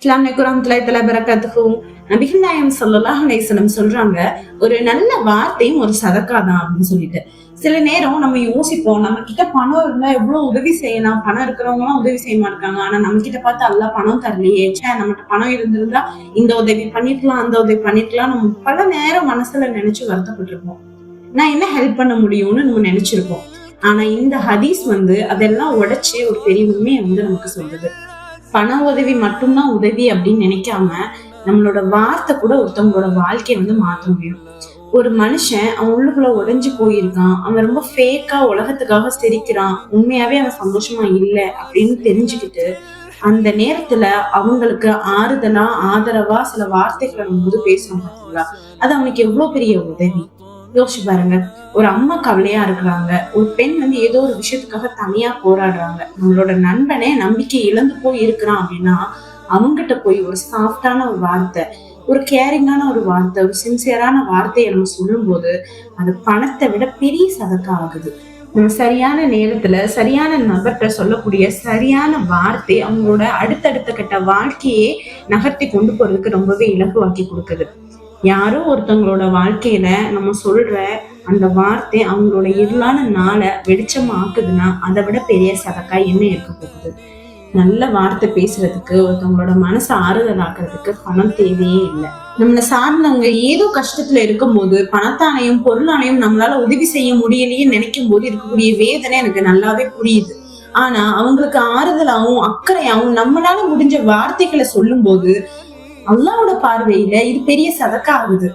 அஸ்ஸலாமு அலைக்கும் வரஹ்மத்துல்லாஹி தஆலா பரகாத்துஹு. நபிகள் நாயகம் ஸல்லல்லாஹு அலைஹி வஸல்லம் சொல்றாங்க, ஒரு நல்ல வார்த்தையும் ஒரு சதக்கா தான் அப்படின்னு சொல்லிட்டு. சில நேரம் நம்ம யோசிப்போம், நம்ம கிட்ட பணம் இருந்தா எவ்வளவு உதவி செய்யலாம், பணம் இருக்கிறவங்க எல்லாம் உதவி செய்ய மாட்டாங்க. ஆனா நம்ம கிட்ட பார்த்து அல்லாஹ் பணம் தரலையே, நம்மகிட்ட பணம் இருந்திருந்தா இந்த உதவி பண்ணிருக்கலாம், அந்த உதவி பண்ணிருக்கலாம், நம்ம பல நேரம் மனசுல நினைச்சு வருத்தப்பட்டிருப்போம். நான் என்ன ஹெல்ப் பண்ண முடியும்னு நம்ம நினைச்சிருப்போம். ஆனா இந்த ஹதீஸ் அதெல்லாம் உடைச்சு ஒரு பெரிய உண்மையை நமக்கு சொல்லுது. பண உதவி மட்டும்தான் உதவி அப்படின்னு நினைக்காம நம்மளோட வார்த்தை கூட ஒருத்தவங்களோட வாழ்க்கையை மாற்ற முடியும். ஒரு மனுஷன் அவன் உள்ளுக்குள்ள உடைஞ்சு போயிருக்கான், அவன் ரொம்ப ஃபேக்கா உலகத்துக்காக சிரிக்கிறான், உண்மையாவே அவன் சந்தோஷமா இல்லை அப்படின்னு தெரிஞ்சுக்கிட்டு அந்த நேரத்துல அவங்களுக்கு ஆறுதலா ஆதரவா சில வார்த்தைகளை நம்ம பேசணும் பார்த்தீங்களா, அது அவனுக்கு எவ்வளவு பெரிய உதவி. யோசிச்சு பாருங்க, ஒரு அம்மா கவலையா இருக்கிறாங்க, ஒரு பெண் ஏதோ ஒரு விஷயத்துக்காக தனியா போராடுறாங்க, நம்மளோட நண்பனே நம்பிக்கை இழந்து போய் இருக்கிறான் அப்படின்னா அவங்கிட்ட போய் ஒரு சாஃப்டான ஒரு வார்த்தை, ஒரு கேரிங்கான ஒரு வார்த்தை, ஒரு சின்சியரான வார்த்தையை நம்ம சொல்லும் போது அது பணத்தை விட பெரிய சதக்கா ஆகுது. நம்ம சரியான நேரத்துல சரியான நபர்கிட்ட சொல்லக்கூடிய சரியான வார்த்தை அவங்களோட அடுத்தடுத்த கட்ட வாழ்க்கையே நகர்த்தி கொண்டு போறதுக்கு ரொம்பவே இலகுவாக்கி கொடுக்குது. யாரோ ஒருத்தவங்களோட வாழ்க்கையில நம்ம சொல்ற அந்த வார்த்தை அவங்களோட இருளான நாளை வெளிச்சமா ஆக்குதுன்னா அதை விட பெரிய சதக்கா என்ன இருக்க போகுது. நல்ல வார்த்தை பேசுறதுக்கு, ஒருத்தவங்களோட மனசை ஆறுதல் ஆக்குறதுக்கு பணம் தேவையே இல்லை. நம்மளை சார்ந்தவங்க ஏதோ கஷ்டத்துல இருக்கும் போது பணத்தானையும் பொருளானையும் நம்மளால உதவி செய்ய முடியலையே நினைக்கும் போது இருக்கக்கூடிய வேதனை எனக்கு நல்லாவே புரியுது. ஆனா அவங்களுக்கு ஆறுதலாவும் அக்கறையாவும் நம்மளால முடிஞ்ச வார்த்தைகளை சொல்லும் போது அல்லாஹ்வோட பார்வையில இது பெரிய சதக்கா ஆகுது.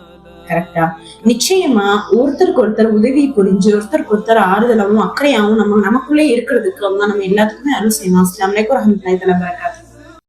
கரெக்டா? நிச்சயமா ஒருத்தருக்கு ஒருத்தர் உதவி புரிஞ்சு ஒருத்தருக்கு ஒருத்தர் ஆறுதலாவும் அக்கறையாவும் நமக்குள்ளே இருக்கிறதுக்கு நம்ம எல்லாத்துக்குமே அருள் செய்யணும். அஸ்ஸலாமு அலைக்கும் வரஹ்மத்துல்லாஹி வபரகாத்துஹு.